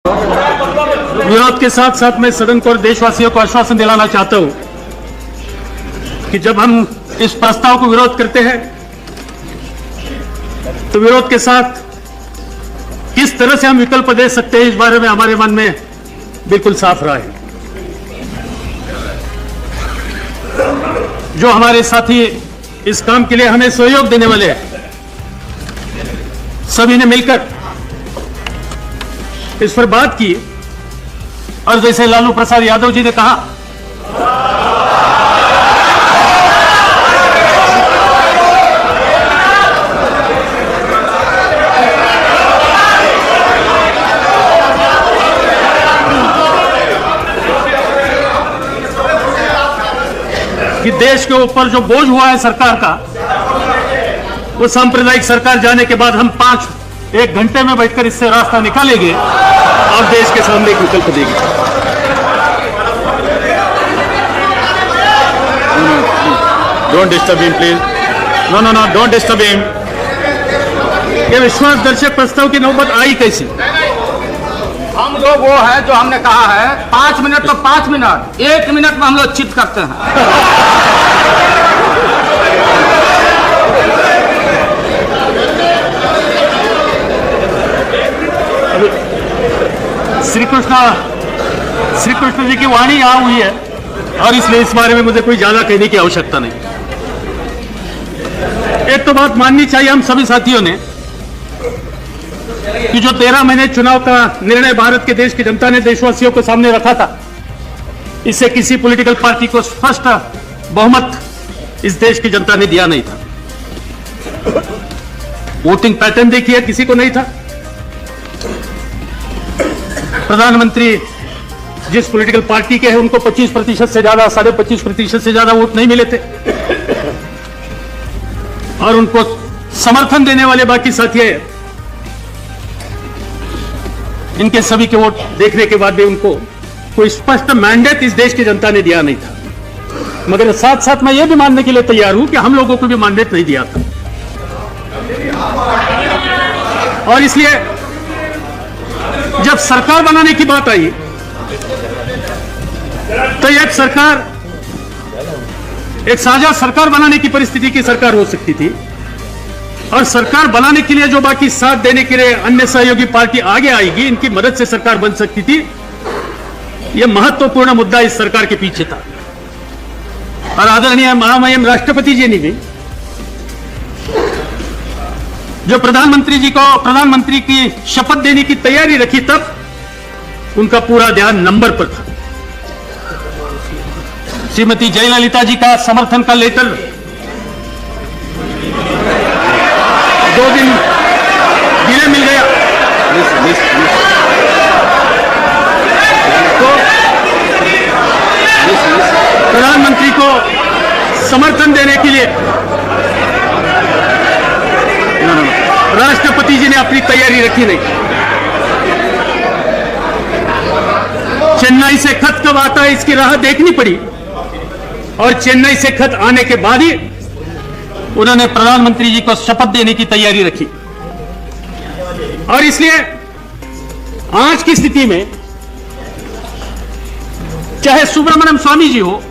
विरोध के साथ साथ मैं सदन को और देशवासियों को आश्वासन दिलाना चाहता हूं कि जब हम इस प्रस्ताव को विरोध करते हैं तो विरोध के साथ किस तरह से हम विकल्प दे सकते हैं इस बारे में हमारे मन में बिल्कुल साफ रहा है। जो हमारे साथी इस काम के लिए हमें सहयोग देने वाले हैं, सभी ने मिलकर इस पर बात की और जैसे लालू प्रसाद यादव जी ने कहा कि देश के ऊपर जो बोझ हुआ है सरकार का, वो सांप्रदायिक सरकार जाने के बाद हम 1 घंटे में बैठकर इससे रास्ता निकालेंगे और देश के सामने एक विकल्प देंगे। Don't disturb him please. No don't disturb him. ये विश्वास दर्शक प्रस्ताव की नौबत आई कैसी? हम लोग वो है जो हमने कहा है 5 मिनट तो 5 मिनट, 1 मिनट में हम लोग चित करते हैं। श्री कृष्ण जी की वाणी यहां हुई है और इसलिए इस बारे में मुझे कोई ज्यादा कहने की आवश्यकता नहीं। एक तो बात माननी चाहिए हम सभी साथियों ने कि जो 13 महीने चुनाव का निर्णय भारत के देश की जनता ने देशवासियों को सामने रखा था, इससे किसी पॉलिटिकल पार्टी को स्पष्ट बहुमत इस देश की जनता ने दिया नहीं था। वोटिंग पैटर्न देखिए, किसी को नहीं था। प्रधानमंत्री जिस पॉलिटिकल पार्टी के हैं उनको 25% से ज्यादा, 25.5% से ज्यादा वोट नहीं मिले थे और उनको समर्थन देने वाले बाकी साथी हैं, इनके सभी के वोट देखने के बाद भी उनको कोई स्पष्ट मैंडेट इस देश की जनता ने दिया नहीं था। मगर साथ साथ मैं यह भी मानने के लिए तैयार हूं कि हम लोगों को भी मैंडेट नहीं दिया था और इसलिए जब सरकार बनाने की बात आई तो एक साझा सरकार बनाने की परिस्थिति की सरकार हो सकती थी और सरकार बनाने के लिए जो बाकी साथ देने के लिए अन्य सहयोगी पार्टी आगे आएगी, इनकी मदद से सरकार बन सकती थी। यह महत्वपूर्ण मुद्दा इस सरकार के पीछे था और आदरणीय महामहिम राष्ट्रपति जी ने भी जो प्रधानमंत्री की शपथ देने की तैयारी रखी, तब उनका पूरा ध्यान नंबर पर था। श्रीमती जयललिता जी का समर्थन का लेटर 2 दिन डिले मिल गया तो प्रधानमंत्री को समर्थन देने के लिए राष्ट्रपति जी ने अपनी तैयारी रखी नहीं। चेन्नई से खत कब आता है इसकी राह देखनी पड़ी और चेन्नई से खत आने के बाद ही उन्होंने प्रधानमंत्री जी को शपथ देने की तैयारी रखी और इसलिए आज की स्थिति में चाहे सुब्रमण्यम स्वामी जी हो,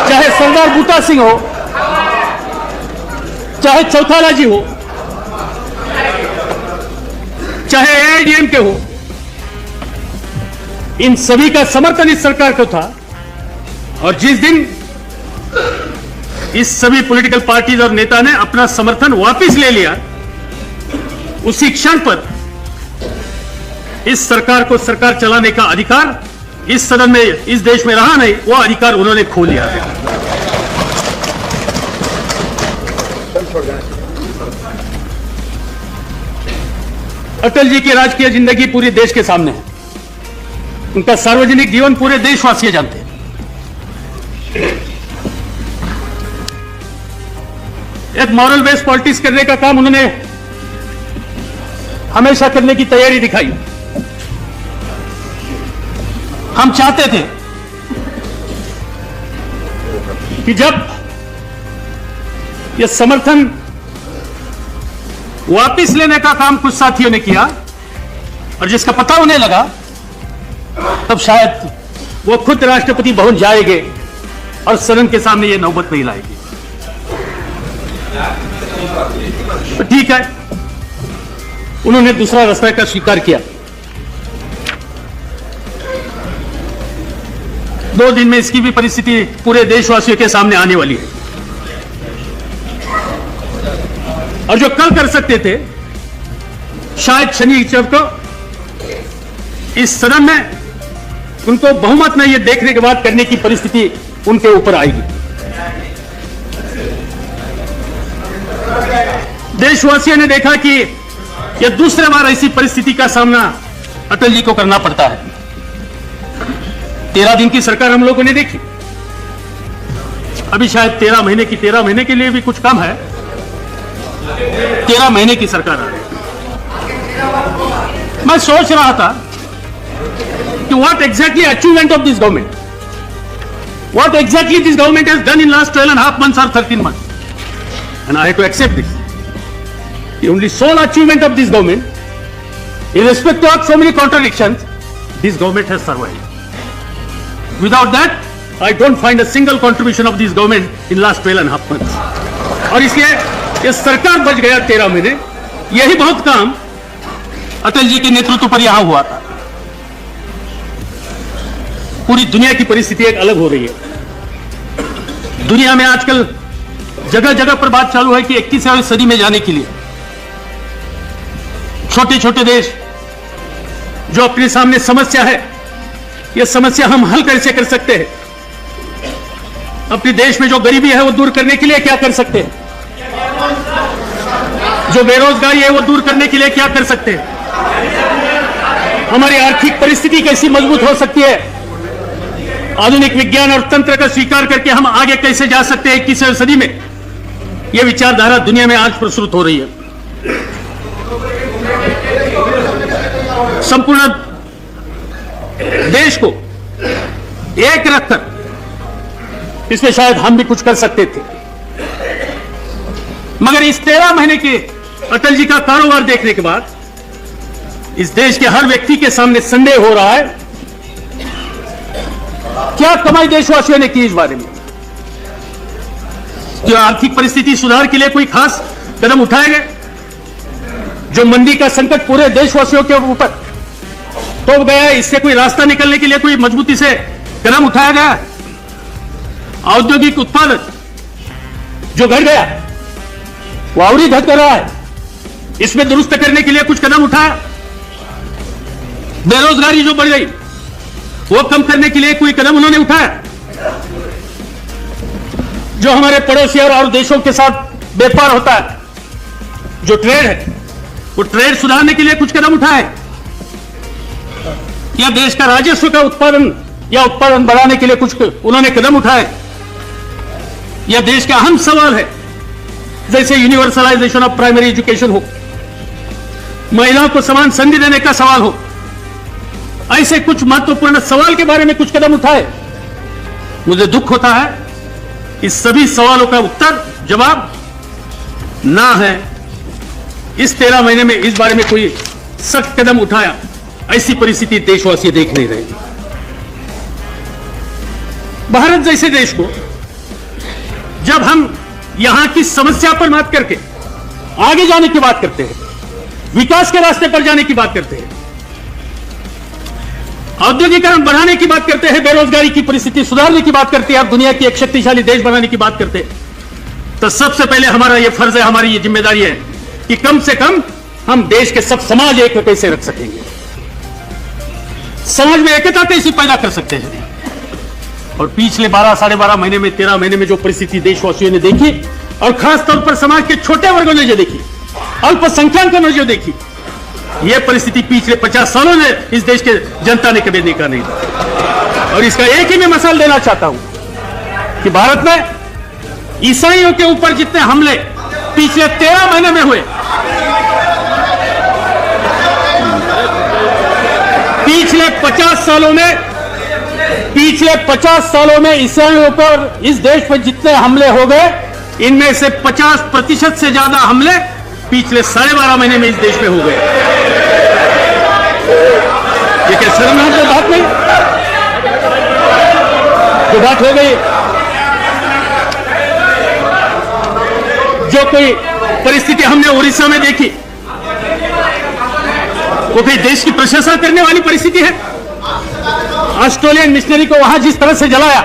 चाहे सरदार बूटा सिंह हो, चाहे चौथाला जी हो, चाहे एआईएडीएमके हो, इन सभी का समर्थन इस सरकार को था और जिस दिन इस सभी पॉलिटिकल पार्टीज और नेता ने अपना समर्थन वापस ले लिया, उसी क्षण पर इस सरकार को सरकार चलाने का अधिकार इस सदन में, इस देश में रहा नहीं, वो अधिकार उन्होंने खो लिया है। अटल जी की राजकीय जिंदगी पूरे देश के सामने है, उनका सार्वजनिक जीवन पूरे देशवासी जानते हैं। एक मॉरल बेस्ड पॉलिटिक्स करने का काम उन्होंने हमेशा करने की तैयारी दिखाई। हम चाहते थे कि जब यह समर्थन वापिस लेने का काम कुछ साथियों ने किया और जिसका पता उन्हें लगा तब शायद वो खुद राष्ट्रपति भवन जाएंगे और सदन के सामने ये नौबत नहीं लाएगी। तो ठीक है, उन्होंने दूसरा रास्ता का स्वीकार किया। 2 दिन में इसकी भी परिस्थिति पूरे देशवासियों के सामने आने वाली है। और जो कल कर सकते थे, शायद शनिवार को इस सदन में उनको बहुमत में यह देखने के बाद करने की परिस्थिति उनके ऊपर आएगी। देशवासियों ने देखा कि यह दूसरे बार ऐसी परिस्थिति का सामना अटल जी को करना पड़ता है। 13 दिन की सरकार हम लोगों ने देखी, अभी शायद 13 महीने के लिए भी कुछ कम है। 13 महीने की सरकार आ रही है। मैं सोच रहा था कि what exactly achievement of this government, what exactly this government has done in last 12.5 months or 13 months, and I have to accept this. The only sole achievement of this government, irrespective of so many contradictions, this government has survived. Without that, I don't find a single contribution of this government in last 12.5 months. और इसलिए ये सरकार बच गया 13 महीने। यही बहुत काम अटल जी के नेतृत्व पर यहां हुआ था। पूरी दुनिया की परिस्थिति एक अलग हो रही है। दुनिया में आजकल जगह जगह पर बात चालू है कि 21वीं सदी में जाने के लिए छोटे छोटे देश जो अपने सामने समस्या है, यह समस्या हम हल कैसे कर सकते हैं, अपने देश में जो गरीबी है वो दूर करने के लिए क्या कर सकते हैं, जो बेरोजगारी है वो दूर करने के लिए क्या कर सकते हैं, हमारी आर्थिक परिस्थिति कैसी मजबूत हो सकती है, आधुनिक विज्ञान और तंत्र का स्वीकार करके हम आगे कैसे जा सकते हैं 21वीं सदी में। यह विचारधारा दुनिया में आज प्रस्तुत हो रही है। संपूर्ण देश को एक रखकर इसमें शायद हम भी कुछ कर सकते थे, मगर इस 13 महीने के अटल जी का कारोबार देखने के बाद इस देश के हर व्यक्ति के सामने संदेह हो रहा है, क्या कमाई देशवासियों ने की इस बारे में? क्या आर्थिक परिस्थिति सुधार के लिए कोई खास कदम उठाए गए? जो मंदी का संकट पूरे देशवासियों के ऊपर तो गया, इससे कोई रास्ता निकलने के लिए कोई मजबूती से कदम उठाया गया? औद्योगिक उत्पादन जो घट गया वो और ही घट कर रहा है, इसमें दुरुस्त करने के लिए कुछ कदम उठाया? बेरोजगारी जो बढ़ गई वो कम करने के लिए कोई कदम उन्होंने उठाया? जो हमारे पड़ोसी और देशों के साथ व्यापार होता है, जो ट्रेड है, वो ट्रेड सुधारने के लिए कुछ कदम उठाए? या देश का राजस्व का उत्पादन या उत्पादन बढ़ाने के लिए कुछ उन्होंने कदम उठाए? यह देश का अहम सवाल है, जैसे यूनिवर्सलाइजेशन ऑफ प्राइमरी एजुकेशन हो, महिलाओं को समान संधि देने का सवाल हो, ऐसे कुछ महत्वपूर्ण सवाल के बारे में कुछ कदम उठाए? मुझे दुख होता है इस सभी सवालों का उत्तर जवाब ना है। इस 13 महीने में इस बारे में कोई सख्त कदम उठाया, ऐसी परिस्थिति देशवासी देख नहीं रहे। भारत जैसे देश को जब हम यहां की समस्या पर मात करके आगे जाने की बात करते हैं, विकास के रास्ते पर जाने की बात करते हैं, औद्योगिकरण बढ़ाने की बात करते हैं, बेरोजगारी की परिस्थिति सुधारने की बात करते हैं, और दुनिया की एक शक्तिशाली देश बनाने की बात करते हैं, तो सबसे पहले हमारा यह फर्ज है, हमारी ये जिम्मेदारी है कि कम से कम हम देश के सब समाज एक कैसे रख सकेंगे, समाज में एकता कैसे पैदा कर सकते हैं। और पिछले 12 साढ़े 12 महीने में 13 महीने में जो परिस्थिति देशवासियों ने देखी, और खास तौर पर समाज के छोटे वर्गों ने जो देखी, अल्पसंख्यकों ने जो देखी, यह परिस्थिति पिछले 50 सालों में इस देश के जनता ने कभी देखा नहीं था। और इसका एक ही मैं मिसाल देना चाहता हूं कि भारत में ईसाइयों के ऊपर जितने हमले पिछले 13 महीने में हुए, पिछले 50 सालों में ईसाइयों पर इस देश पर जितने हमले हो गए, इनमें से 50% से ज्यादा हमले पिछले 12.5 महीने में इस देश में हो गए। ये क्या शर्मनाक बात नहीं? जो बात हो गई, जो कोई परिस्थिति हमने उड़ीसा में देखी, वो कोई देश की प्रशंसा करने वाली परिस्थिति है? ऑस्ट्रेलियन मिशनरी को वहां जिस तरह से जलाया,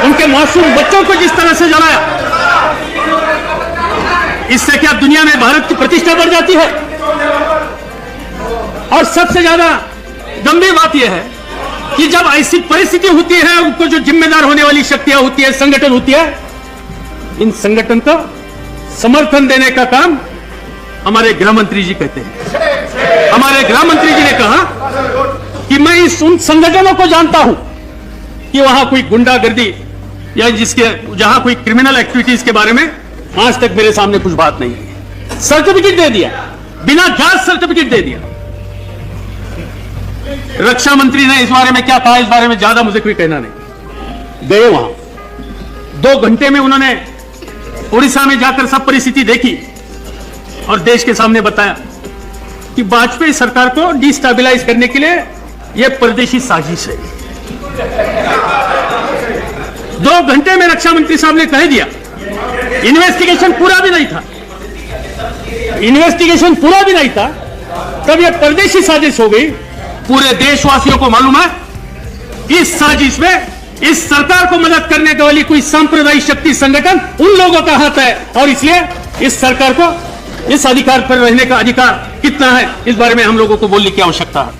उनके मासूम बच्चों को जिस तरह से जलाया, इससे क्या दुनिया में भारत की प्रतिष्ठा बढ़ जाती है? और सबसे ज्यादा गंभीर बात यह है कि जब ऐसी परिस्थिति होती है, उनको जो जिम्मेदार होने वाली शक्तियां होती है, संगठन होती है, इन संगठन का समर्थन देने का काम हमारे गृह मंत्री जी कहते हैं। हमारे गृह मंत्री जी ने कहा कि मैं उन संगठनों को जानता हूं कि वहां कोई गुंडागर्दी या जहां कोई क्रिमिनल एक्टिविटीज के बारे में आज तक मेरे सामने कुछ बात नहीं है। सर्टिफिकेट दे दिया, बिना जांच सर्टिफिकेट दे दिया। रक्षा मंत्री ने इस बारे में क्या कहा, इस बारे में ज्यादा मुझे कोई कहना नहीं। गए वहां 2 घंटे में उन्होंने उड़ीसा में जाकर सब परिस्थिति देखी और देश के सामने बताया कि वाजपेयी सरकार को डिस्टेबलाइज करने के लिए यह परदेशी साजिश है। 2 घंटे में रक्षा मंत्री साहब ने कह दिया। इन्वेस्टिगेशन पूरा भी नहीं था, इन्वेस्टिगेशन पूरा भी नहीं था, तब यह परदेशी साजिश हो गई। पूरे देशवासियों को मालूम है इस साजिश में इस सरकार को मदद करने वाली कोई सांप्रदायिक शक्ति संगठन उन लोगों का हाथ है, और इसलिए इस सरकार को इस अधिकार पर रहने का अधिकार कितना है, इस बारे में हम लोगों को बोलने की आवश्यकता है।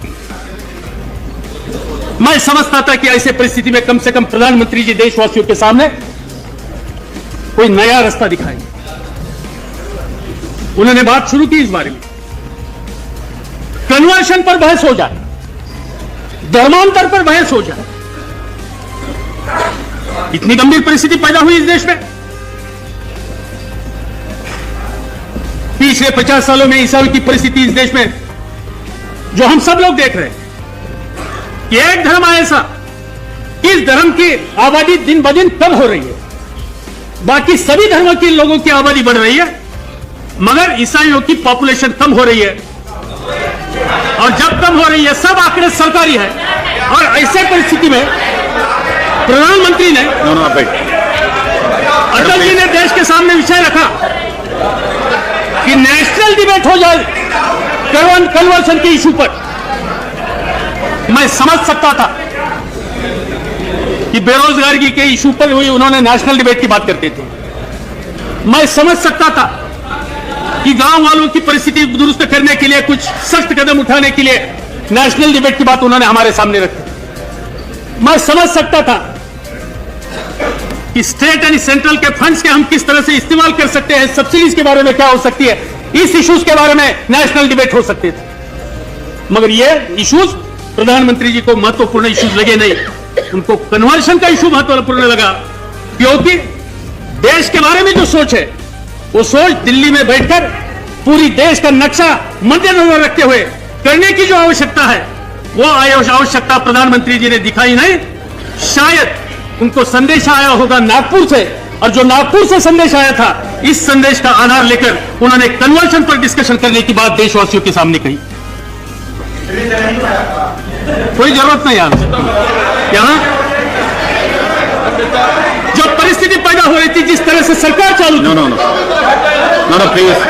मैं समझता था कि ऐसे परिस्थिति में कम से कम प्रधानमंत्री जी देशवासियों के सामने कोई नया रास्ता दिखाएंगे। उन्होंने बात शुरू की इस बारे में, कन्वर्शन पर बहस हो जाए, धर्मांतर पर बहस हो जाए। इतनी गंभीर परिस्थिति पैदा हुई इस देश में। पिछले 50 सालों में ईसाई की परिस्थिति इस देश में जो हम सब लोग देख रहे हैं कि एक धर्म ऐसा, इस धर्म की आबादी दिन ब दिन कम हो रही है, बाकी सभी धर्मों के लोगों की आबादी बढ़ रही है, मगर ईसाइयों की पॉपुलेशन कम हो रही है। और जब कम हो रही है, सब आंकड़े सरकारी है, और ऐसे परिस्थिति में प्रधानमंत्री ने अटल जी ने देश के सामने विषय रखा कि नेशनल डिबेट हो जाए कन्वर्शन के इशू पर। मैं समझ सकता था कि बेरोजगारी के इशू पर हुई उन्होंने नेशनल डिबेट की बात करते थे। मैं समझ सकता था कि गांव वालों की परिस्थिति दुरुस्त करने के लिए कुछ सख्त कदम उठाने के लिए नेशनल डिबेट की बात उन्होंने हमारे सामने रखी। मैं समझ सकता था कि स्टेट एंड सेंट्रल के फंड्स के हम किस तरह से इस्तेमाल कर सकते हैं, सब्सिडीज के बारे में क्या हो सकती है, इस इश्यूज के बारे में नेशनल डिबेट हो सकते थे। मगर ये इश्यूज प्रधानमंत्री जी को महत्वपूर्ण इश्यूज लगे नहीं, उनको कन्वर्शन का इशू महत्वपूर्ण लगा, क्योंकि देश के बारे में जो सोच है वो सोच दिल्ली में बैठकर पूरी देश का नक्शा मद्देनजर रखते हुए करने की जो आवश्यकता है, वो आवश्यकता प्रधानमंत्री जी ने दिखाई नहीं। शायद उनको संदेश आया होगा नागपुर से, और जो नागपुर से संदेश आया था, इस संदेश का आधार लेकर उन्होंने कन्वर्शन पर डिस्कशन करने की बात देशवासियों के सामने कही। कोई जरूरत नहीं यहां जो परिस्थिति पैदा हो रही थी, जिस तरह से सरकार चालू थी,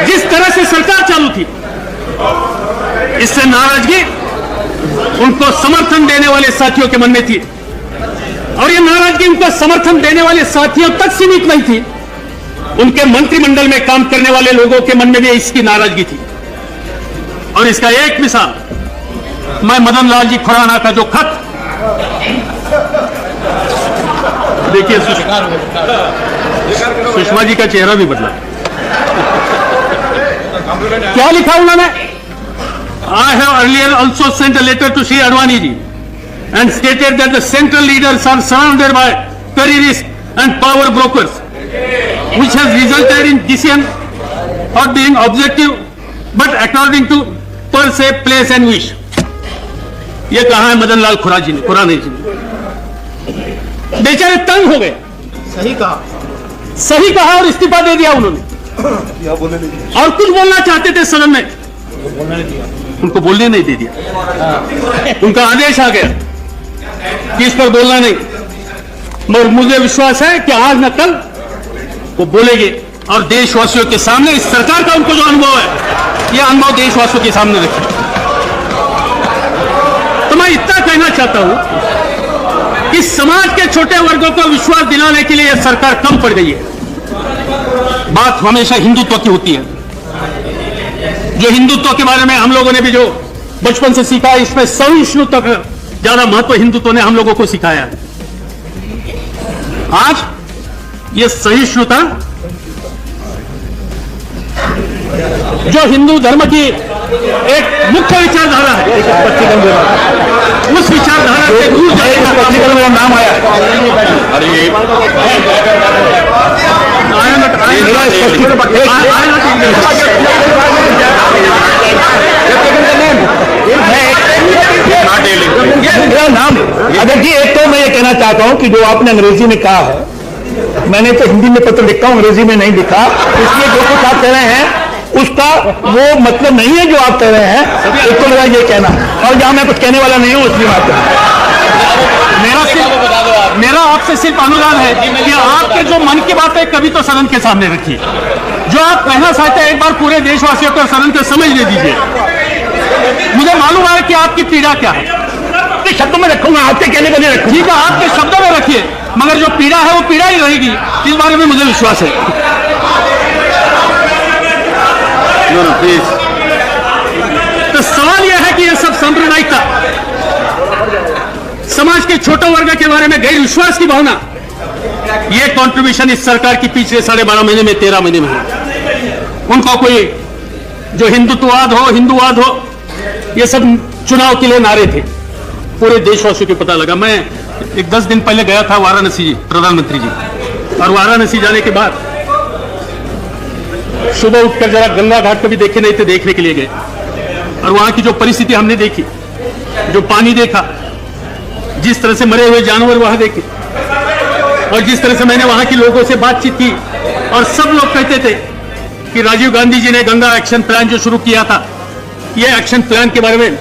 जिस तरह से सरकार चालू थी, इससे नाराजगी उनको समर्थन देने वाले साथियों के मन में थी, और ये नाराजगी उनका समर्थन देने वाले साथियों तक सीमित नहीं थी, उनके मंत्रिमंडल में काम करने वाले लोगों के मन में भी इसकी नाराजगी थी। और इसका एक मिसाल, मैं मदन लाल जी खुराना का जो खत देखिए, सुषमा जी का चेहरा भी बदला, क्या लिखा उन्होंने? I have earlier also sent a letter to Shri Advani ji and stated that the central leaders are surrounded by terrorists and power brokers, which has resulted in decision not being objective but according to per se place and wish. ये कहा है मदन लाल खुराना जी ने। बेचारे तंग हो गए। सही कहा और इस्तीफा दे दिया उन्होंने। और कुछ बोलना चाहते थे सदन में, उनको बोलने नहीं दे दिया। उनका आदेश आ गया कि इस पर बोलना नहीं, मगर मुझे विश्वास है कि आज न कल वो बोलेंगे और देशवासियों के सामने इस सरकार का उनको जो अनुभव है, यह अनुभव देशवासियों के सामने रखें। तो मैं इतना कहना चाहता हूं कि समाज के छोटे वर्गों को विश्वास दिलाने के लिए यह सरकार कम पड़ गई है। बात हमेशा हिंदुत्व की होती है, जो हिंदुत्व के बारे में हम लोगों ने भी जो बचपन से सीखा, इसमें सहिष्णुता का ज्यादा महत्व हिंदुत्व ने हम लोगों को सिखाया। आज यह सहिष्णुता जो हिंदू धर्म की एक मुख्य विचारधारा है, उस विचारधारा से दूर जाएगा। मेरा नाम आया, अरे मेरा नाम अगर जी, एक तो मैं ये कहना चाहता हूं कि जो आपने अंग्रेजी में कहा है, मैंने तो हिंदी में पत्र लिखा हूं, अंग्रेजी में नहीं लिखा, इसलिए जो कुछ आप कह रहे हैं उसका वो मतलब नहीं है जो आप कह रहे हैं। एक तो मेरा ये कहना, और जहां मैं कुछ कहने वाला नहीं हूं उसकी बात मेरा आपसे सिर्फ अनुरोध है कि आपके जो मन की बात है कभी तो सदन के सामने रखिए। जो आप कहना चाहते हैं एक बार पूरे देशवासियों को सदन को समझ ले दीजिए। मुझे मालूम है कि आपकी पीड़ा क्या है, शब्दों में रखूंगा, आपके कहने को नहीं रखूंगा। ठीक है, आपके शब्दों में रखिए, मगर जो पीड़ा है वो पीड़ा ही रहेगी, इस बारे में मुझे विश्वास है। प्लीज। तो सवाल यह है कि यह सब सांप्रदायिकता, समाज के छोटे वर्ग के बारे में गैर विश्वास की भावना, यह कंट्रीब्यूशन इस सरकार की पिछले 12.5 महीने में 13 महीने में है। उनको कोई जो हिंदुत्ववाद हो, हिंदूवाद हो, ये सब चुनाव के लिए नारे थे, पूरे देशवासियों को पता लगा। मैं 10 दिन पहले गया था वाराणसी जी, प्रधानमंत्री जी, और वाराणसी जाने के बाद सुबह उठकर जरा गंगा घाट को भी देखे नहीं थे, देखने के लिए गए, और वहां की जो परिस्थिति हमने देखी, जो पानी देखा, जिस तरह से मरे हुए जानवर वहां देखे, और जिस तरह से मैंने वहां के लोगों से बातचीत की, और सब लोग कहते थे कि राजीव गांधी जी ने गंगा एक्शन प्लान जो शुरू किया था, यह एक्शन प्लान के बारे में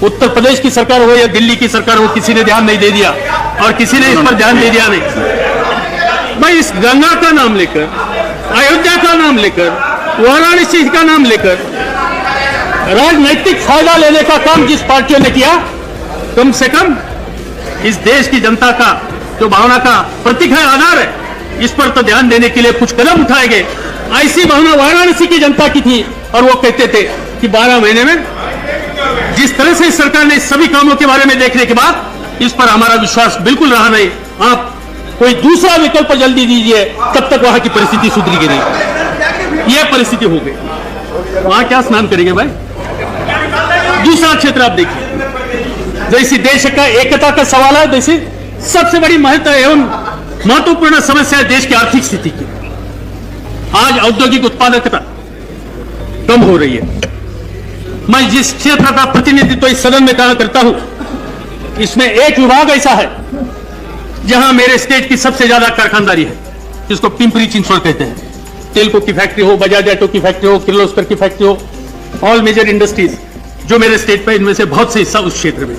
उत्तर प्रदेश की सरकार हो या दिल्ली की सरकार हो, किसी ने ध्यान नहीं दे दिया, और किसी ने इस पर ध्यान दे दिया नहीं। भाई, इस गंगा का नाम लेकर, अयोध्या का नाम लेकर, वाराणसी का नाम लेकर राजनैतिक फायदा लेने का काम जिस पार्टियों ने किया, कम से कम इस देश की जनता का जो भावना का प्रतीक है, आधार है, इस पर तो ध्यान देने के लिए कुछ कदम उठाए गए। ऐसी भावना वाराणसी की जनता की थी, और वो कहते थे कि 12 महीने में जिस तरह से सरकार ने सभी कामों के बारे में देखने के बाद इस पर हमारा विश्वास बिल्कुल रहा नहीं, आप कोई दूसरा विकल्प जल्दी दीजिए, तब तक वहां की परिस्थिति सुधरेगी नहीं। यह परिस्थिति हो गई, वहां क्या स्नान करेंगे भाई। दूसरा क्षेत्र आप देखिए, जैसी देश का एकता का सवाल है, वैसे सबसे बड़ी महत्व एवं महत्वपूर्ण समस्या है देश की आर्थिक स्थिति की। आज औद्योगिक उत्पादकता कम हो रही है। मैं जिस क्षेत्र का प्रतिनिधित्व इस सदन में कहा करता हूं, इसमें एक विभाग ऐसा है जहां मेरे स्टेट की सबसे ज्यादा कारखानदारी है, जिसको पिंपरी चिंचवड कहते हैं। तेलको की फैक्ट्री हो, बजाज ऑटो की फैक्ट्री हो, किर्लोस्कर की फैक्ट्री हो, ऑल मेजर इंडस्ट्रीज जो मेरे स्टेट पे, इनमें से बहुत से हिस्सा उस क्षेत्र में।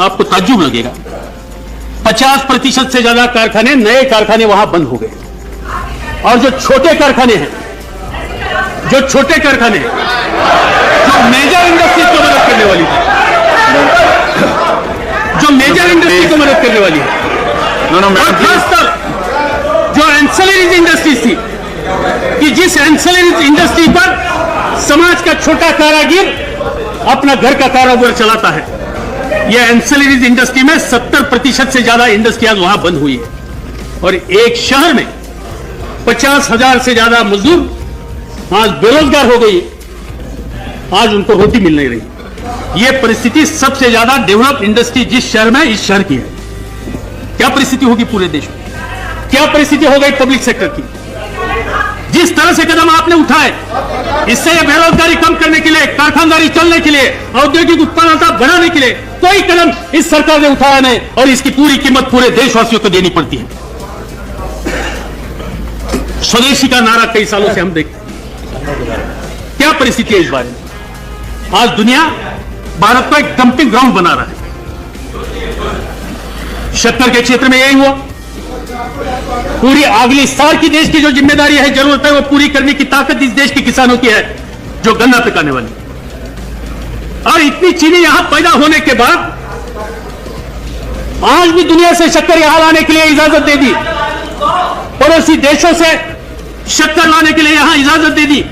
आपको ताज्जुब लगेगा, 50% से ज्यादा कारखाने, नए कारखाने वहां बंद हो गए। और जो छोटे कारखाने हैं, जो मेजर इंडस्ट्री को मदद करने वाली थी, जो मेजर इंडस्ट्री को मदद करने वाली है, और खासकर जो एंसिलरीज इंडस्ट्रीज थी, कि जिस एंसिलरीज इंडस्ट्री पर समाज का छोटा कारागिर अपना घर का कारोबार चलाता है, यह एंसिलरीज इंडस्ट्री में 70% से ज्यादा इंडस्ट्री आज वहां बंद हुई है। और एक शहर में 50,000 से ज्यादा मजदूर आज बेरोजगार हो गई, आज उनको रोटी मिल नहीं रही। यह परिस्थिति सबसे ज्यादा डेवलप इंडस्ट्री जिस शहर में, इस शहर की है। क्या परिस्थिति होगी पूरे देश में, क्या परिस्थिति हो गई पब्लिक सेक्टर की। जिस तरह से कदम आपने उठाए, इससे यह बेरोजगारी कम करने के लिए, कारखानदारी चलने के लिए, औद्योगिक उत्पादकता बढ़ाने के लिए कोई कदम इस सरकार ने उठाया नहीं, और इसकी पूरी कीमत पूरे देशवासियों को देनी पड़ती है। स्वदेशी का नारा कई सालों से हम देखते हैं। क्या परिस्थिति है इस बारे में? आज दुनिया भारत को एक डंपिंग ग्राउंड बना रहा है। शक्कर के क्षेत्र में यही हुआ। पूरी अगली साल की देश की जो जिम्मेदारी है, जरूरत है, वो पूरी करने की ताकत इस देश के किसानों की है, जो गन्ना पिकाने वाली। और इतनी चीनी यहां पैदा होने के बाद आज भी दुनिया से शक्कर यहां लाने के लिए इजाजत दे दी, पड़ोसी देशों से शक्कर लाने के लिए यहां इजाजत दे दी।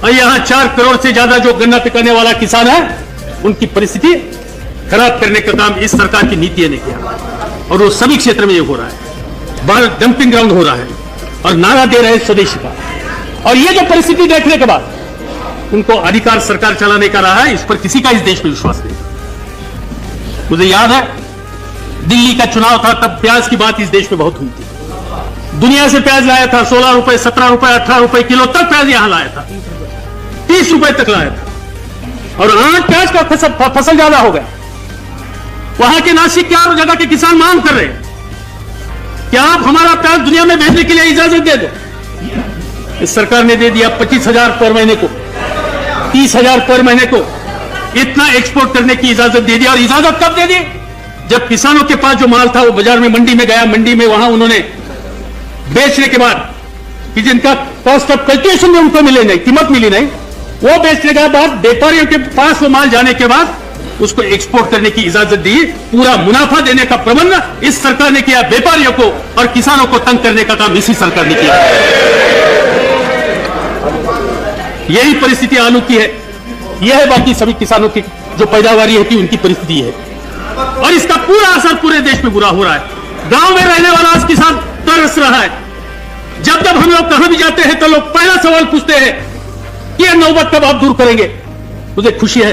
और यहां 4 करोड़ से ज्यादा जो गन्ना पिकाने वाला किसान है, उनकी परिस्थिति खराब करने का काम इस सरकार की नीति ने किया। और वो सभी क्षेत्र में ये हो रहा है। भारत डंपिंग ग्राउंड हो रहा है और नारा दे रहे हैं स्वदेशी का। और ये जो परिस्थिति देखने के बाद उनको अधिकार सरकार चलाने का रहा है, इस पर किसी का इस देश में विश्वास नहीं। मुझे याद है दिल्ली का चुनाव था, तब प्याज की बात इस देश में बहुत हुई थी। दुनिया से प्याज लाया था 16 रुपए, 17 रुपए, 18 रुपए किलो तक प्याज यहां लाया था, 30 रुपए तक लाया था। और आज प्याज का फसल ज्यादा हो गया। वहां के नासिक के और जगह के किसान मांग कर रहे हैं कि आप हमारा प्याज दुनिया में भेजने के लिए इजाजत दे दो। इस सरकार ने दे दिया 25,000 पर महीने को, 30,000 पर महीने को, इतना एक्सपोर्ट करने की इजाजत दे दी। और इजाजत कब दे दी? जब किसानों के पास जो माल था वो बाजार में, मंडी में गया, मंडी में वहां उन्होंने बेचने के बाद कि जिनका कॉस्ट ऑफ कल्टिवेशन में उनको मिले नहीं, कीमत मिली नहीं, वो बेचने के बाद व्यापारियों के पास वो माल जाने के बाद उसको एक्सपोर्ट करने की इजाजत दी। पूरा मुनाफा देने का प्रबंध इस सरकार ने किया। व्यापारियों को और किसानों को तंग करने का काम इसी सरकार ने किया। यही परिस्थिति आलू की है, यह है बाकी सभी किसानों की जो पैदावारी होती है उनकी परिस्थिति है। और इसका पूरा असर पूरे देश में बुरा हो रहा है। गांव में रहने वाला आज किसान तरस रहा है। जब जब हम लोग कहां भी जाते हैं तो लोग पहला सवाल पूछते हैं कि यह नौबत कब आप दूर करेंगे। मुझे खुशी है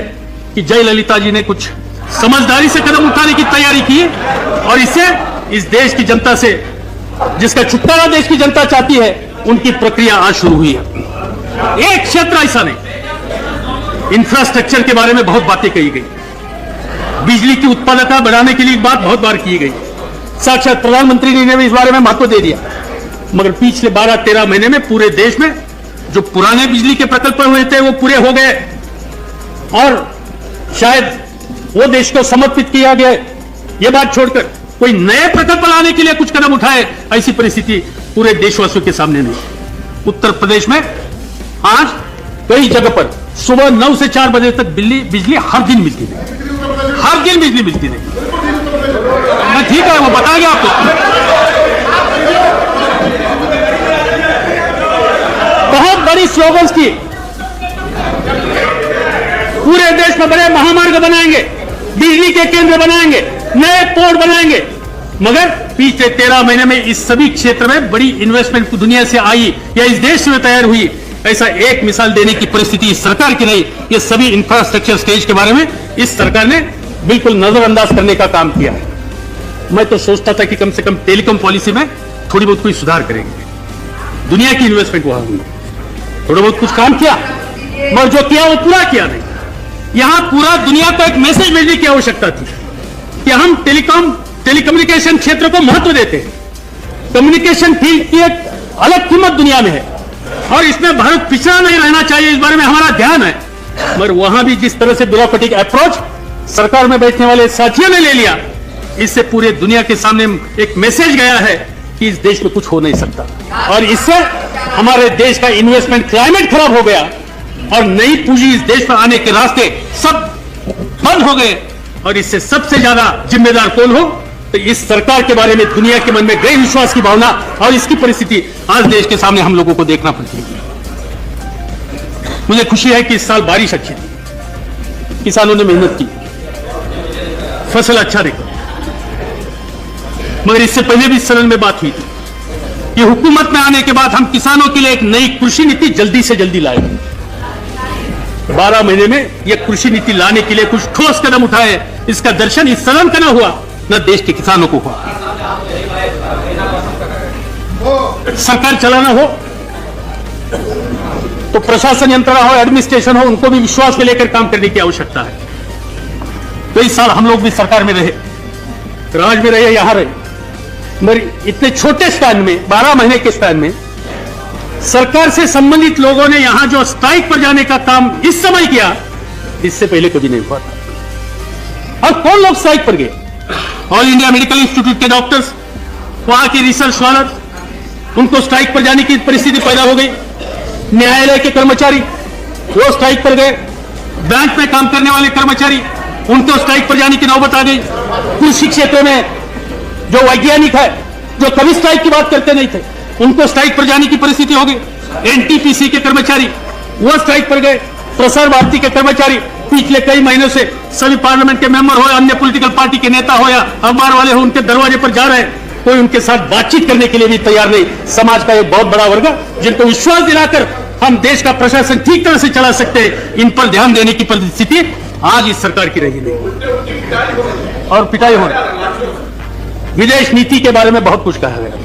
कि जयललिता जी ने कुछ समझदारी से कदम उठाने की तैयारी की और इससे इस देश की जनता से, जिसका छुटकारा देश की जनता चाहती है, उनकी प्रक्रिया आज शुरू हुई है। एक क्षेत्र ऐसा नहीं, इंफ्रास्ट्रक्चर के बारे में बहुत बातें कही गई, बिजली की उत्पादकता बढ़ाने के लिए बात बहुत बार की गई, साक्षात प्रधानमंत्री ने भी इस बारे में महत्व दे दिया। मगर पिछले 12-13 महीने में पूरे देश में जो पुराने बिजली के प्रकल्प हुए थे वो पूरे हो गए और शायद वो देश को समर्पित किया गया। ये बात छोड़कर कोई नए प्रकल्प लाने के लिए कुछ कदम उठाए, ऐसी परिस्थिति पूरे देशवासियों के सामने नहीं। उत्तर प्रदेश में आज कई जगह पर सुबह 9 से 4 बजे तक बिजली हर दिन मिलती नहीं, हर दिन बिजली मिलती नहीं। ठीक है, वो बताएंगे आपको। बहुत बड़ी स्लोगन्स की, पूरे देश में बड़े महामार्ग बनाएंगे, बिजली के केंद्र बनाएंगे, नए पोर्ट बनाएंगे, मगर पिछले 13 महीने में इस सभी क्षेत्र में बड़ी इन्वेस्टमेंट दुनिया से आई या इस देश में तैयार हुई, ऐसा एक मिसाल देने की परिस्थिति इस सरकार की नहीं। ये सभी इंफ्रास्ट्रक्चर स्टेज के बारे में इस सरकार ने बिल्कुल नजरअंदाज करने का काम किया है। मैं तो सोचता था कि कम से कम टेलीकॉम पॉलिसी में थोड़ी बहुत कोई सुधार करेंगे। दुनिया की इन्वेस्टमेंट वहां हुई, थोड़ा बहुत कुछ काम किया, मगर जो किया वो पूरा किया नहीं। यहां पूरा दुनिया को एक मैसेज भेजने की आवश्यकता थी कि हम टेलीकम्युनिकेशन क्षेत्र को महत्व देते हैं। कम्युनिकेशन फील्ड की एक अलग कीमत दुनिया में है और इसमें भारत पिछड़ा नहीं रहना चाहिए, इस बारे में हमारा ध्यान है। मगर वहां भी जिस तरह से ब्यूरोक्रेटिक अप्रोच सरकार में बैठने वाले साथियों ने ले लिया, इससे पूरे दुनिया के सामने एक मैसेज गया है कि इस देश में कुछ हो नहीं सकता। और इससे हमारे देश का इन्वेस्टमेंट क्लाइमेट खराब हो गया और नई पूंजी इस देश में आने के रास्ते सब बंद हो गए। और इससे सबसे ज्यादा जिम्मेदार कौन हो तो इस सरकार के बारे में दुनिया के मन में गैर विश्वास की भावना और इसकी परिस्थिति आज देश के सामने हम लोगों को देखना पड़ती है। मुझे खुशी है कि इस साल बारिश अच्छी थी, किसानों ने मेहनत की, फसल अच्छा देखा। मगर इससे पहले भी सदन में बात हुई थी कि हुकूमत में आने के बाद हम किसानों के लिए एक नई कृषि नीति जल्दी से जल्दी लाएंगे। 12 महीने में यह कृषि नीति लाने के लिए कुछ ठोस कदम उठाए, इसका दर्शन इस सदन का ना हुआ, न देश के किसानों को हुआ। सरकार चलाना हो तो प्रशासन यंत्रणा हो, एडमिनिस्ट्रेशन हो, उनको भी विश्वास में लेकर काम करने की आवश्यकता है। कई साल हम लोग भी सरकार में रहे, राज में रहे, यहां रहे, मगर इतने छोटे स्पैन में, 12 महीने के स्पैन में सरकार से संबंधित लोगों ने यहां जो स्ट्राइक पर जाने का काम इस समय किया, इससे पहले कभी नहीं हुआ था। और कौन लोग स्ट्राइक पर गए? ऑल इंडिया मेडिकल इंस्टीट्यूट के डॉक्टर्स, वहां के रिसर्च स्कॉलर, उनको स्ट्राइक पर जाने की परिस्थिति पैदा हो गई। न्यायालय के कर्मचारी वो स्ट्राइक पर गए। बैंक में काम करने वाले कर्मचारी, उनको स्ट्राइक पर जाने की नौबत आ गई। कृषि क्षेत्र में जो वैज्ञानिक है, जो कभी स्ट्राइक की बात करते नहीं थे, उनको स्ट्राइक पर जाने की परिस्थिति हो गई। एनटीपीसी के कर्मचारी वो स्ट्राइक पर गए। प्रसार भारती के कर्मचारी पिछले कई महीनों से सभी पार्लियामेंट के मेंबर हो या अन्य पॉलिटिकल पार्टी के नेता हो या अखबार वाले हो, उनके दरवाजे पर जा रहे हैं, कोई उनके साथ बातचीत करने के लिए भी तैयार नहीं। समाज का एक बहुत बड़ा वर्ग जिनको विश्वास दिलाकर हम देश का प्रशासन ठीक तरह से चला सकते हैं, इन पर ध्यान देने की परिस्थिति आज इस सरकार की रही नहीं। और पिटाई हो रही। विदेश नीति के बारे में बहुत कुछ कहा गया,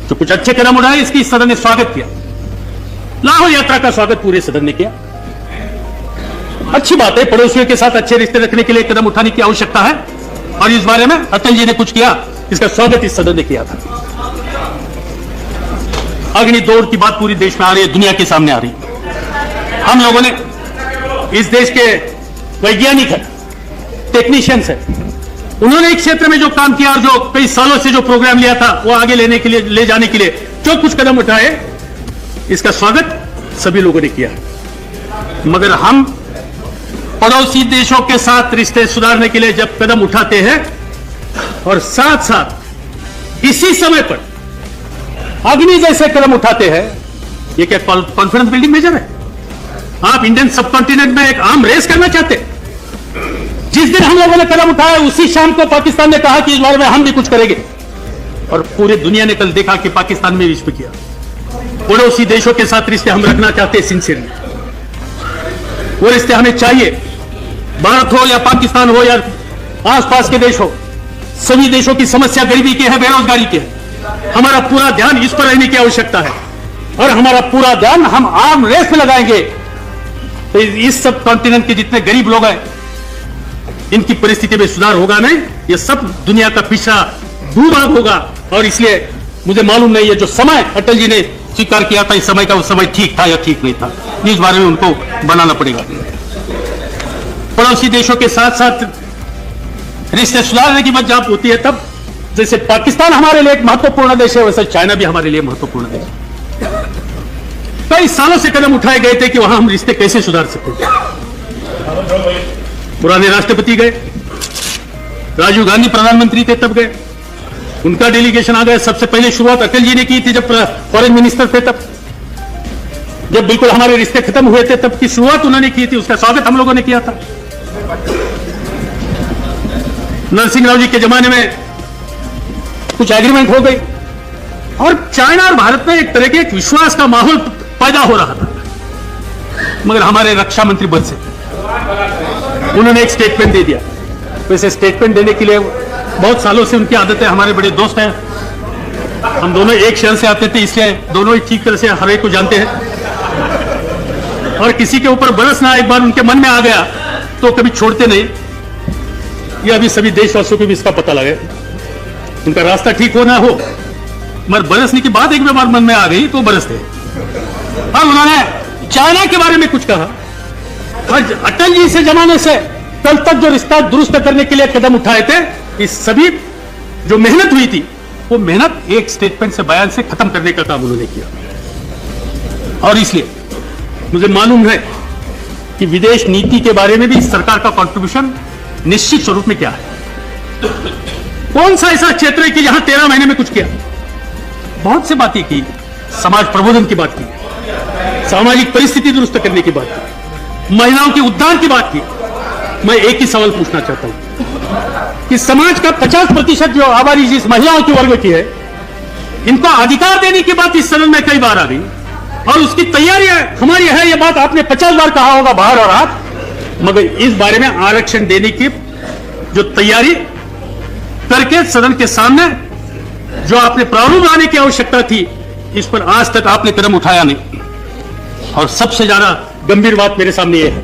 जो कुछ अच्छे कदम उठाए, इसकी सदन ने स्वागत किया। लाहौर यात्रा का स्वागत पूरे सदन ने किया। अच्छी बात है, पड़ोसियों के साथ अच्छे रिश्ते रखने के लिए कदम उठाने की आवश्यकता है, और इस बारे में अटल जी ने कुछ किया, इसका स्वागत इस सदन ने किया था। अग्नि दौड़ की बात पूरी देश में आ रही है, दुनिया के सामने आ रही है। हम लोगों ने इस देश के वैज्ञानिक है, टेक्नीशियंस है, उन्होंने एक क्षेत्र में जो काम किया और जो कई सालों से जो प्रोग्राम लिया था, वो आगे लेने के लिए, ले जाने के लिए जो कुछ कदम उठाए, इसका स्वागत सभी लोगों ने किया। मगर हम पड़ोसी देशों के साथ रिश्ते सुधारने के लिए जब कदम उठाते हैं और साथ साथ इसी समय पर अग्नि जैसे कदम उठाते हैं, ये क्या कॉन्फिडेंस बिल्डिंग मेजर है? आप इंडियन सब कॉन्टिनेंट में एक आर्म रेस करना चाहते? जिस दिन हम लोगों ने कदम उठाया, उसी शाम को पाकिस्तान ने कहा कि इस बारे में हम भी कुछ करेंगे, और पूरी दुनिया ने कल देखा कि पाकिस्तान में विश्व किया। पड़ोसी देशों के साथ रिश्ते हम रखना चाहते हैं सिंसियरली, वो रिश्ते हमें चाहिए। भारत हो या पाकिस्तान हो या आसपास के देश हो, सभी देशों की समस्या गरीबी की है, बेरोजगारी की है। हमारा पूरा ध्यान इस पर रहने की आवश्यकता है, और हमारा पूरा ध्यान हम आर्म रेस में लगाएंगे तो इस सब कॉन्टिनेंट के जितने गरीब लोग हैं, इनकी परिस्थिति में सुधार होगा नहीं, ये सब दुनिया का पिछड़ा भूभाग होगा। और इसलिए मुझे मालूम नहीं है, जो समय अटल जी ने स्वीकार किया था, इस समय का वो समय ठीक था या ठीक नहीं था, इस बारे में उनको बनाना पड़ेगा। पड़ोसी देशों के साथ साथ रिश्ते सुधारने की बात जब होती है, तब जैसे पाकिस्तान हमारे लिए एक महत्वपूर्ण देश है, वैसे चाइना भी हमारे लिए महत्वपूर्ण देश है। कई सालों से कदम उठाए गए थे कि वहां हम रिश्ते कैसे सुधार सकते हैं। पुराने राष्ट्रपति गए, राजीव गांधी प्रधानमंत्री थे तब गए, उनका डेलीगेशन आ गया। सबसे पहले शुरुआत अटल जी ने की थी जब फॉरेन मिनिस्टर थे, तब जब बिल्कुल हमारे रिश्ते खत्म हुए थे, तब की शुरुआत उन्होंने की थी, उसका स्वागत हम लोगों ने किया था। नरसिंह राव जी के जमाने में कुछ एग्रीमेंट हो गई, और चाइना और भारत में एक तरह के एक विश्वास का माहौल पैदा हो रहा था। मगर हमारे रक्षा मंत्री बल से उन्होंने एक स्टेटमेंट दे दिया। वैसे स्टेटमेंट देने के लिए बहुत सालों से उनकी आदत है, हमारे बड़े दोस्त हैं, हम दोनों एक शहर से आते थे, इसलिए दोनों ही ठीक तरह से हर एक को जानते हैं। और किसी के ऊपर बरसना एक बार उनके मन में आ गया तो कभी छोड़ते नहीं। ये अभी सभी देशवासियों को भी इसका पता लगे, उनका रास्ता ठीक होना हो, मगर बरसने की बात एक बार मन में आ गई तो बरसते। और उन्होंने चाइना के बारे में कुछ कहा, और अटल जी से जमाने से कल तक जो रिश्ता दुरुस्त करने के लिए कदम उठाए थे, इस सभी जो मेहनत हुई थी, वो मेहनत एक स्टेटमेंट से, बयान से खत्म करने का काम उन्होंने किया। और इसलिए मुझे मालूम है कि विदेश नीति के बारे में भी सरकार का कंट्रीब्यूशन निश्चित स्वरूप में क्या है। कौन सा ऐसा क्षेत्र है कि जहां 13 महीने में कुछ किया? बहुत से बातें की, समाज प्रबोधन की बात की, सामाजिक परिस्थिति दुरुस्त करने की बात की, महिलाओं के उद्धार की बात की। मैं एक ही सवाल पूछना चाहता हूं कि समाज का 50% जो आबादी जिस महिलाओं के वर्ग की है, इनको अधिकार देने की बात इस सदन में कई बार आ गई, और उसकी तैयारी हमारी है। यह बात आपने 50 बार कहा होगा बाहर और आप, मगर इस बारे में आरक्षण देने की जो तैयारी करके सदन के सामने जो आपने प्रारूप लाने की आवश्यकता थी, इस पर आज तक आपने कदम उठाया नहीं। और सबसे ज्यादा गंभीर बात मेरे सामने यह है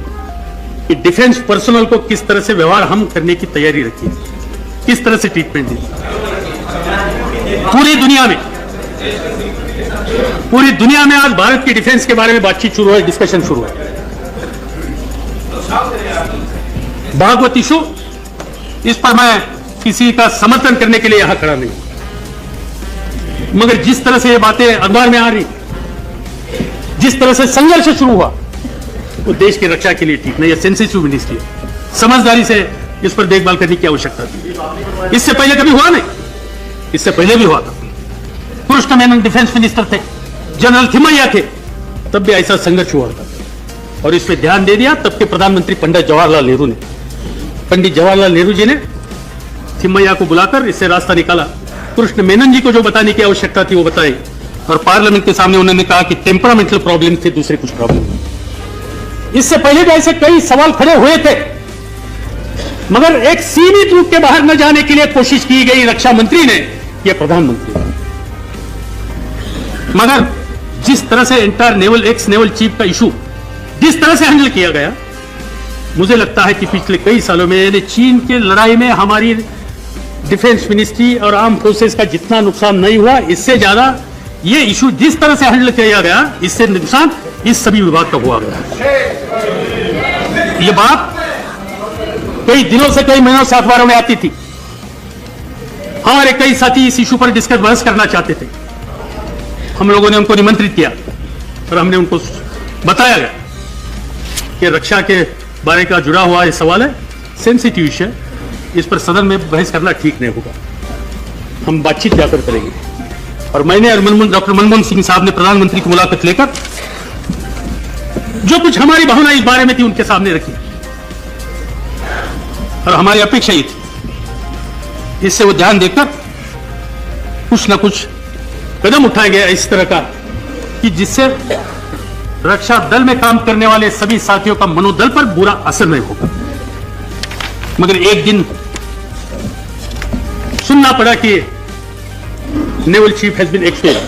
कि डिफेंस पर्सनल को किस तरह से व्यवहार हम करने की तैयारी रखी है, किस तरह से ट्रीटमेंट दी। पूरी दुनिया में पूरी दुनिया में आज भारत की डिफेंस के बारे में बातचीत शुरू है, डिस्कशन शुरू है। भागवत इशू, इस पर मैं किसी का समर्थन करने के लिए यहां खड़ा नहीं, मगर जिस तरह से ये बातें अखबार में आ रही, जिस तरह से संघर्ष शुरू हुआ, वो देश की रक्षा के लिए ठीक नहीं है। सेंसिटिव मिनिस्ट्री है, समझदारी से इस पर देखभाल करने की आवश्यकता थी। इससे पहले कभी हुआ नहीं, इससे पहले भी हुआ था। कृष्ण मेनन डिफेंस मिनिस्टर थे, जनरल थिमैया थे, तब भी ऐसा संघर्ष हुआ था और इस पर ध्यान दे दिया तब के प्रधानमंत्री पंडित जवाहरलाल नेहरू ने। पंडित जवाहरलाल नेहरू जी ने थिमैया को बुलाकर इससे रास्ता निकाला। कृष्ण मेनन जी को जो बताने की आवश्यकता थी वो बताई और पार्लियामेंट के सामने उन्होंने कहा कि टेम्परामेंटल प्रॉब्लम थे, दूसरे कुछ प्रॉब्लम। इससे पहले भी ऐसे कई सवाल खड़े हुए थे, मगर एक सीमित रूप के बाहर न जाने के लिए कोशिश की गई रक्षा मंत्री ने या प्रधानमंत्री ने। मगर जिस तरह से entire naval x naval chief का इशू जिस तरह से हैंडल किया गया, मुझे लगता है कि पिछले कई सालों में यानी चीन के लड़ाई में हमारी डिफेंस मिनिस्ट्री और आर्म फोर्सेस का जितना नुकसान नहीं हुआ, इससे ज्यादा ये इशू जिस तरह से हैंडल किया गया, इससे नुकसान इस सभी विभाग का हुआ गया। ये बात कई दिनों से, कई महीनों से अखबारों में आती थी। हमारे कई साथी इस इशू पर बहस करना चाहते थे। हम लोगों ने उनको निमंत्रित किया और हमने उनको बताया गया कि रक्षा के बारे का जुड़ा हुआ ये सवाल है, सेंसिटिव इशू है, इस पर सदन में बहस करना ठीक नहीं होगा, हम बातचीत जाकर करेंगे। और मैंने और डॉक्टर मनमोहन सिंह साहब ने प्रधानमंत्री की मुलाकात लेकर जो कुछ हमारी भावना इस बारे में थी उनके सामने रखी और हमारी अपेक्षा ही थी इससे वो ध्यान देकर कुछ ना कुछ कदम उठाया गया इस तरह का कि जिससे रक्षा दल में काम करने वाले सभी साथियों का मनोदल पर बुरा असर नहीं होगा। मगर एक दिन सुनना पड़ा कि naval chief has been expelled.